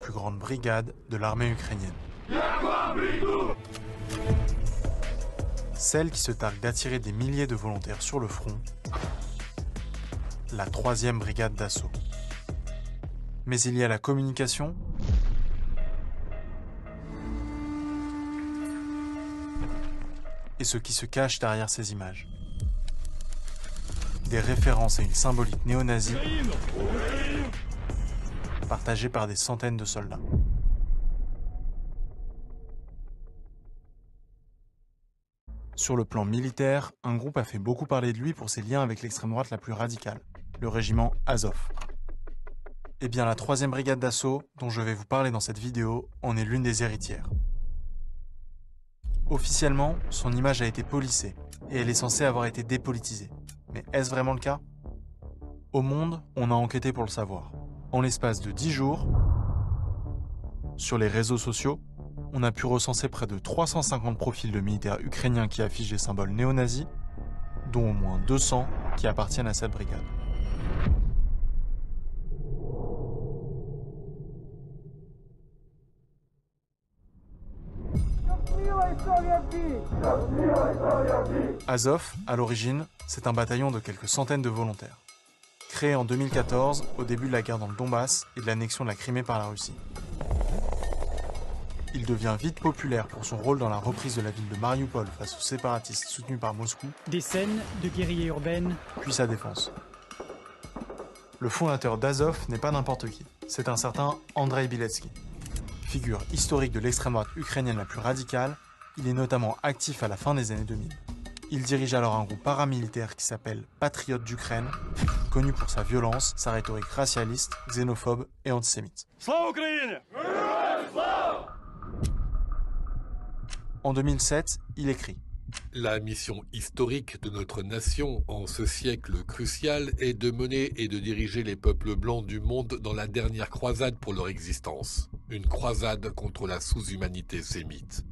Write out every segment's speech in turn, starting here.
plus grandes brigades de l'armée ukrainienne. Celle qui se targue d'attirer des milliers de volontaires sur le front, la 3e brigade d'assaut. Mais il y a la communication et ce qui se cache derrière ces images. Des références et une symbolique néo-nazie partagée par des centaines de soldats. Sur le plan militaire, un groupe a fait beaucoup parler de lui pour ses liens avec l'extrême droite la plus radicale, le régiment Azov. Eh bien, la 3e brigade d'assaut, dont je vais vous parler dans cette vidéo, en est l'une des héritières. Officiellement, son image a été polissée, et elle est censée avoir été dépolitisée. Mais est-ce vraiment le cas? Au Monde, on a enquêté pour le savoir. En l'espace de 10 jours, sur les réseaux sociaux, on a pu recenser près de 350 profils de militaires ukrainiens qui affichent des symboles néo-nazis, dont au moins 200 qui appartiennent à cette brigade. Azov, à l'origine, c'est un bataillon de quelques centaines de volontaires. Créé en 2014, au début de la guerre dans le Donbass et de l'annexion de la Crimée par la Russie. Il devient vite populaire pour son rôle dans la reprise de la ville de Mariupol face aux séparatistes soutenus par Moscou. Des scènes de guérilla urbaine. Puis sa défense. Le fondateur d'Azov n'est pas n'importe qui. C'est un certain Andrei Biletsky. Figure historique de l'extrême droite ukrainienne la plus radicale, il est notamment actif à la fin des années 2000. Il dirige alors un groupe paramilitaire qui s'appelle Patriotes d'Ukraine, connu pour sa violence, sa rhétorique racialiste, xénophobe et antisémite. En 2007, il écrit « La mission historique de notre nation en ce siècle crucial est de mener et de diriger les peuples blancs du monde dans la dernière croisade pour leur existence. Une croisade contre la sous-humanité sémite. »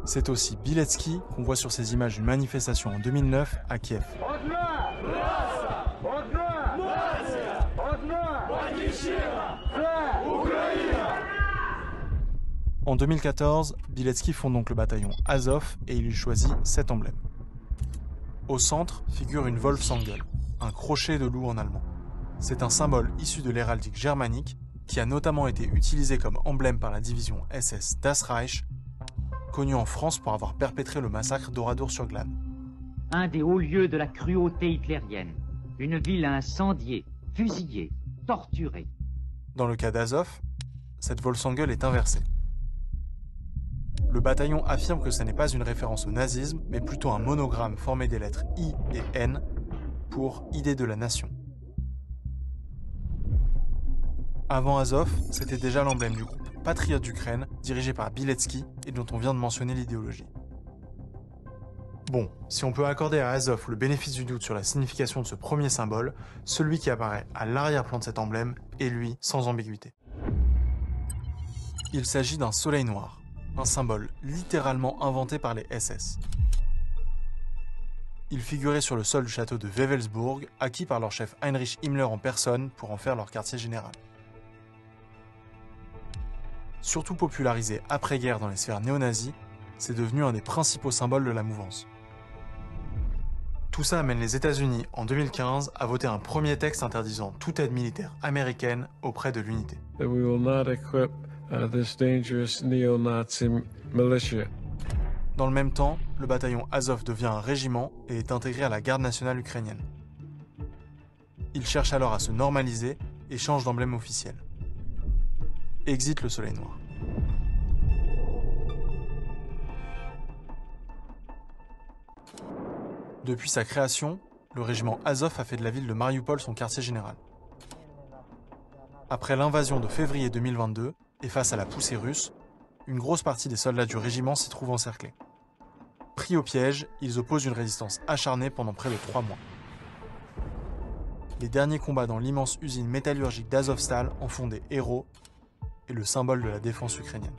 C'est aussi Biletsky qu'on voit sur ces images d'une manifestation en 2009 à Kiev. En 2014, Biletsky fonde donc le bataillon Azov et il y choisit cet emblème. Au centre figure une Wolfsangel, un crochet de loup en allemand. C'est un symbole issu de l'héraldique germanique qui a notamment été utilisé comme emblème par la division SS Das Reich, connue en France pour avoir perpétré le massacre d'Oradour-sur-Glane. Un des hauts lieux de la cruauté hitlérienne. Une ville incendiée, fusillée, torturée. Dans le cas d'Azov, cette Wolfsangel est inversée. Le bataillon affirme que ce n'est pas une référence au nazisme, mais plutôt un monogramme formé des lettres I et N pour idée de la nation. Avant Azov, c'était déjà l'emblème du groupe Patriotes d'Ukraine, dirigé par Biletsky et dont on vient de mentionner l'idéologie. Bon, si on peut accorder à Azov le bénéfice du doute sur la signification de ce premier symbole, celui qui apparaît à l'arrière-plan de cet emblème est lui, sans ambiguïté. Il s'agit d'un soleil noir, un symbole littéralement inventé par les SS. Il figurait sur le sol du château de Wewelsburg, acquis par leur chef Heinrich Himmler en personne pour en faire leur quartier général. Surtout popularisé après-guerre dans les sphères néo-nazies, c'est devenu un des principaux symboles de la mouvance. Tout ça amène les États-Unis en 2015 à voter un premier texte interdisant toute aide militaire américaine auprès de l'unité. We will not equip this dangerous neo-Nazi militia. Dans le même temps, le bataillon Azov devient un régiment et est intégré à la garde nationale ukrainienne. Il cherche alors à se normaliser et change d'emblème officiel. Exit le soleil noir. Depuis sa création, le régiment Azov a fait de la ville de Mariupol son quartier général. Après l'invasion de février 2022, et face à la poussée russe, une grosse partie des soldats du régiment s'y trouve encerclés. Pris au piège, ils opposent une résistance acharnée pendant près de 3 mois. Les derniers combats dans l'immense usine métallurgique d'Azovstal en font des héros et le symbole de la défense ukrainienne.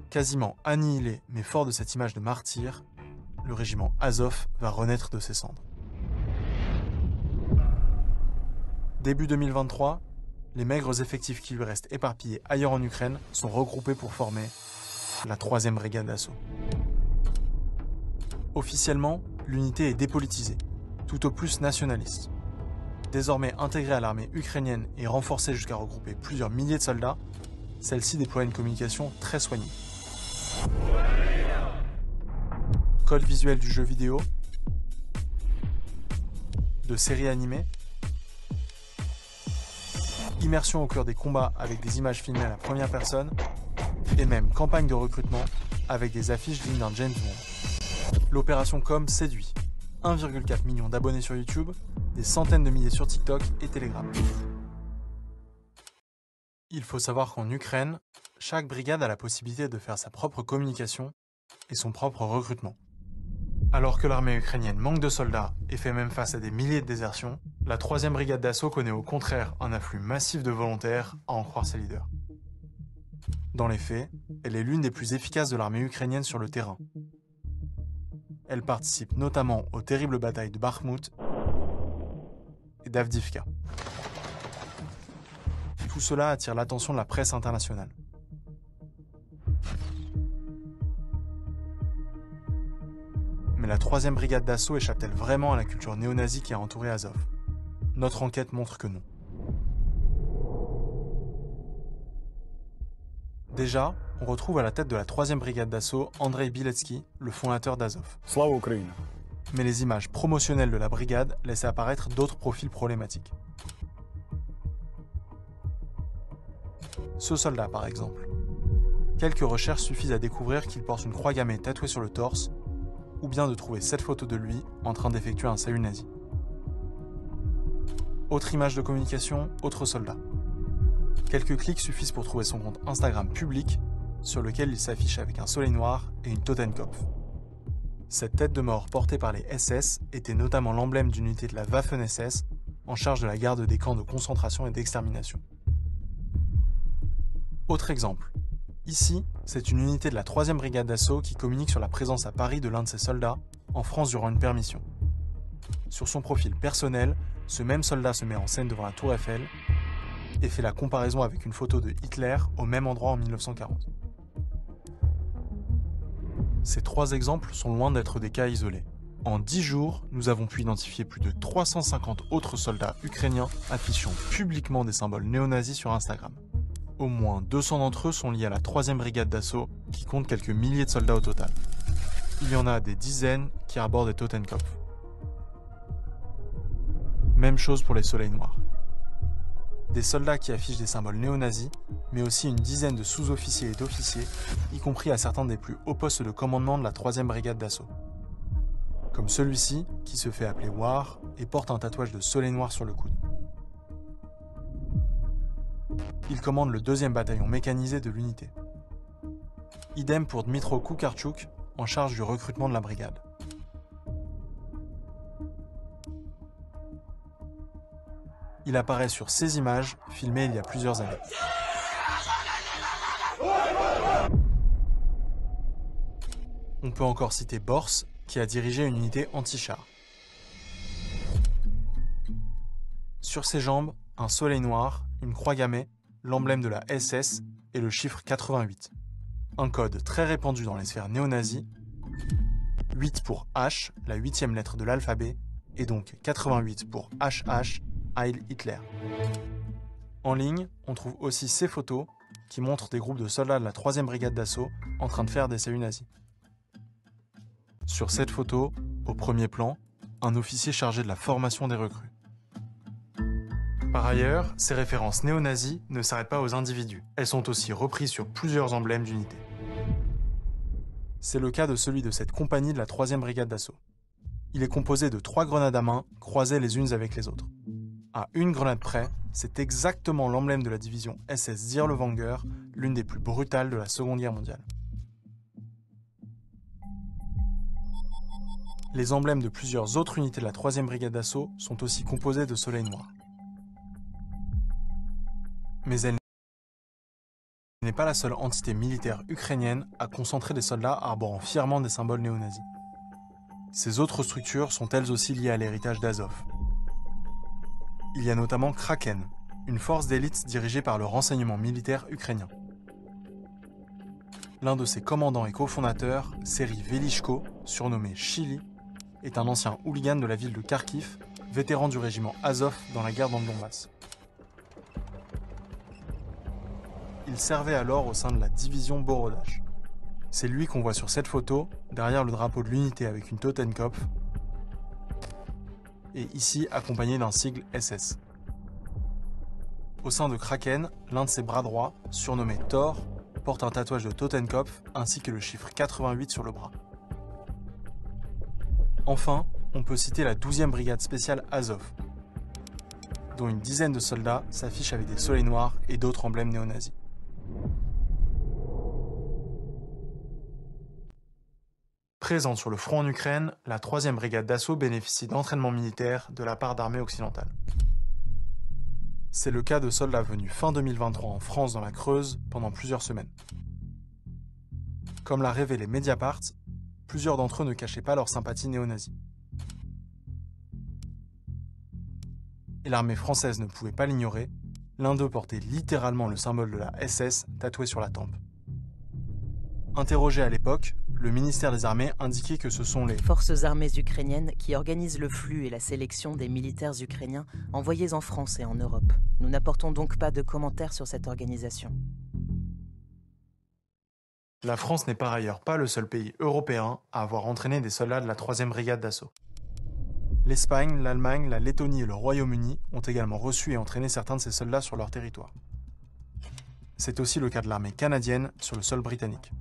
Quasiment annihilé mais fort de cette image de martyr, le régiment Azov va renaître de ses cendres. Début 2023, les maigres effectifs qui lui restent éparpillés ailleurs en Ukraine sont regroupés pour former la 3e brigade d'assaut. Officiellement, l'unité est dépolitisée, tout au plus nationaliste. Désormais intégrée à l'armée ukrainienne et renforcée jusqu'à regrouper plusieurs milliers de soldats, celle-ci déploie une communication très soignée. Code visuel du jeu vidéo, de séries animées, immersion au cœur des combats avec des images filmées à la première personne, et même campagne de recrutement avec des affiches dignes d'un James Bond. L'opération Com séduit. 1,4 million d'abonnés sur YouTube, des centaines de milliers sur TikTok et Telegram. Il faut savoir qu'en Ukraine, chaque brigade a la possibilité de faire sa propre communication et son propre recrutement. Alors que l'armée ukrainienne manque de soldats et fait même face à des milliers de désertions, la 3e brigade d'assaut connaît au contraire un afflux massif de volontaires, à en croire ses leaders. Dans les faits, elle est l'une des plus efficaces de l'armée ukrainienne sur le terrain. Elle participe notamment aux terribles batailles de Bakhmut et d'Avdiivka. Tout cela attire l'attention de la presse internationale. Mais la 3e brigade d'assaut échappe-t-elle vraiment à la culture néo-nazie qui a entouré Azov? Notre enquête montre que non. Déjà, on retrouve à la tête de la 3e brigade d'assaut Andrei Biletsky, le fondateur d'Azov. Slava Ukraine. Mais les images promotionnelles de la brigade laissaient apparaître d'autres profils problématiques. Ce soldat, par exemple. Quelques recherches suffisent à découvrir qu'il porte une croix gammée tatouée sur le torse, ou bien de trouver cette photo de lui en train d'effectuer un salut nazi. Autre image de communication, autre soldat. Quelques clics suffisent pour trouver son compte Instagram public, sur lequel il s'affiche avec un soleil noir et une Totenkopf. Cette tête de mort portée par les SS était notamment l'emblème d'une unité de la Waffen-SS en charge de la garde des camps de concentration et d'extermination. Autre exemple. Ici, c'est une unité de la 3e brigade d'assaut qui communique sur la présence à Paris de l'un de ses soldats en France durant une permission. Sur son profil personnel, ce même soldat se met en scène devant la Tour Eiffel et fait la comparaison avec une photo de Hitler au même endroit en 1940. Ces 3 exemples sont loin d'être des cas isolés. En 10 jours, nous avons pu identifier plus de 350 autres soldats ukrainiens affichant publiquement des symboles néo-nazis sur Instagram. Au moins 200 d'entre eux sont liés à la 3e brigade d'assaut, qui compte quelques milliers de soldats au total. Il y en a des dizaines qui arborent des Totenkopf. Même chose pour les soleils noirs. Des soldats qui affichent des symboles néo-nazis, mais aussi une dizaine de sous-officiers et d'officiers, y compris à certains des plus hauts postes de commandement de la 3e brigade d'assaut. Comme celui-ci, qui se fait appeler War et porte un tatouage de soleil noir sur le coude. Il commande le 2e bataillon mécanisé de l'unité. Idem pour Dmitro Koukarchuk, en charge du recrutement de la brigade. Il apparaît sur ces images, filmées il y a plusieurs années. On peut encore citer Bors, qui a dirigé une unité anti-char. Sur ses jambes, un soleil noir, une croix gammée, l'emblème de la SS et le chiffre 88. Un code très répandu dans les sphères néo-nazies, 8 pour H, la 8e lettre de l'alphabet, et donc 88 pour HH, Heil Hitler. En ligne, on trouve aussi ces photos qui montrent des groupes de soldats de la 3e brigade d'assaut en train de faire des saluts nazis. Sur cette photo, au premier plan, un officier chargé de la formation des recrues. Par ailleurs, ces références néo-nazis ne s'arrêtent pas aux individus. Elles sont aussi reprises sur plusieurs emblèmes d'unités. C'est le cas de celui de cette compagnie de la 3e brigade d'assaut. Il est composé de 3 grenades à main, croisées les unes avec les autres. À une grenade près, c'est exactement l'emblème de la division SS Dirlewanger, l'une des plus brutales de la Seconde Guerre mondiale. Les emblèmes de plusieurs autres unités de la 3e brigade d'assaut sont aussi composés de soleils noirs. Mais elle n'est pas la seule entité militaire ukrainienne à concentrer des soldats arborant fièrement des symboles néo-nazis. Ces autres structures sont elles aussi liées à l'héritage d'Azov. Il y a notamment Kraken, une force d'élite dirigée par le renseignement militaire ukrainien. L'un de ses commandants et cofondateurs, Serhiy Velishko, surnommé Chili, est un ancien hooligan de la ville de Kharkiv, vétéran du régiment Azov dans la guerre dans le Donbass. Il servait alors au sein de la division Borodach. C'est lui qu'on voit sur cette photo, derrière le drapeau de l'unité avec une Totenkopf, et ici accompagné d'un sigle SS. Au sein de Kraken, l'un de ses bras droits, surnommé Thor, porte un tatouage de Totenkopf ainsi que le chiffre 88 sur le bras. Enfin, on peut citer la 12e brigade spéciale Azov, dont une dizaine de soldats s'affichent avec des soleils noirs et d'autres emblèmes néo-nazis. Présente sur le front en Ukraine, la 3e brigade d'assaut bénéficie d'entraînements militaires de la part d'armées occidentales. C'est le cas de soldats venus fin 2023 en France dans la Creuse pendant plusieurs semaines. Comme l'a révélé Mediapart, plusieurs d'entre eux ne cachaient pas leur sympathie néo-nazie. Et l'armée française ne pouvait pas l'ignorer, l'un d'eux portait littéralement le symbole de la SS tatoué sur la tempe. Interrogé à l'époque, le ministère des Armées indiquait que ce sont les forces armées ukrainiennes qui organisent le flux et la sélection des militaires ukrainiens envoyés en France et en Europe. Nous n'apportons donc pas de commentaires sur cette organisation. La France n'est par ailleurs pas le seul pays européen à avoir entraîné des soldats de la 3e brigade d'assaut. L'Espagne, l'Allemagne, la Lettonie et le Royaume-Uni ont également reçu et entraîné certains de ces soldats sur leur territoire. C'est aussi le cas de l'armée canadienne sur le sol britannique.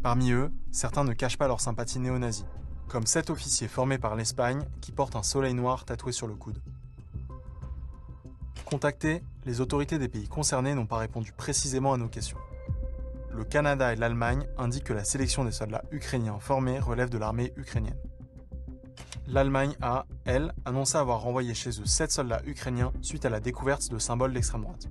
Parmi eux, certains ne cachent pas leur sympathie néo-nazie, comme 7 officiers formés par l'Espagne qui portent un soleil noir tatoué sur le coude. Contactés, les autorités des pays concernés n'ont pas répondu précisément à nos questions. Le Canada et l'Allemagne indiquent que la sélection des soldats ukrainiens formés relève de l'armée ukrainienne. L'Allemagne a, elle, annoncé avoir renvoyé chez eux 7 soldats ukrainiens suite à la découverte de symboles d'extrême droite.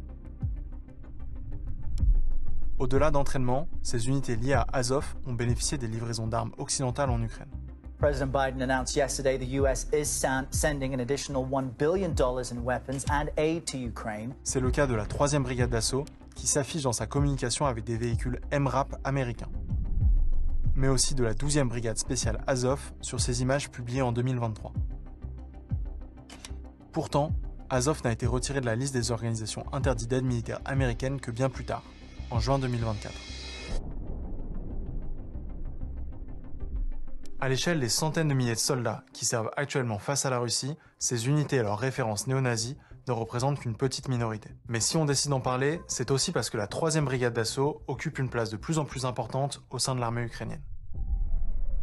Au-delà d'entraînement, ces unités liées à Azov ont bénéficié des livraisons d'armes occidentales en Ukraine. President Biden announced yesterday the US is sending an additional $1 billion in weapons and aid to Ukraine. C'est le cas de la 3e brigade d'assaut qui s'affiche dans sa communication avec des véhicules MRAP américains. Mais aussi de la 12e brigade spéciale Azov sur ces images publiées en 2023. Pourtant, Azov n'a été retiré de la liste des organisations interdites d'aide militaire américaines que bien plus tard, en juin 2024. À l'échelle des centaines de milliers de soldats qui servent actuellement face à la Russie, ces unités et leurs références néo-nazies ne représentent qu'une petite minorité. Mais si on décide d'en parler, c'est aussi parce que la 3e brigade d'assaut occupe une place de plus en plus importante au sein de l'armée ukrainienne.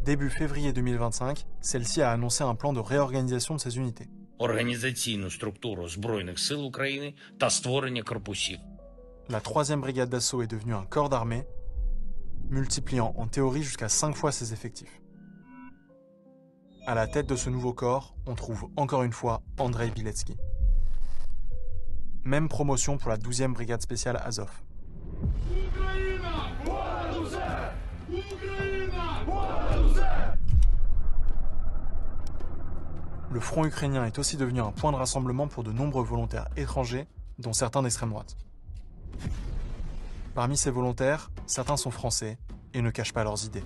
Début février 2025, celle-ci a annoncé un plan de réorganisation de ces unités. Організаційну структуру Збройних сил України та створення корпусів. La 3e brigade d'assaut est devenue un corps d'armée, multipliant en théorie jusqu'à 5 fois ses effectifs. À la tête de ce nouveau corps, on trouve encore une fois Andrei Biletsky. Même promotion pour la 12e brigade spéciale Azov. Le front ukrainien est aussi devenu un point de rassemblement pour de nombreux volontaires étrangers, dont certains d'extrême droite. Parmi ces volontaires, certains sont français et ne cachent pas leurs idées.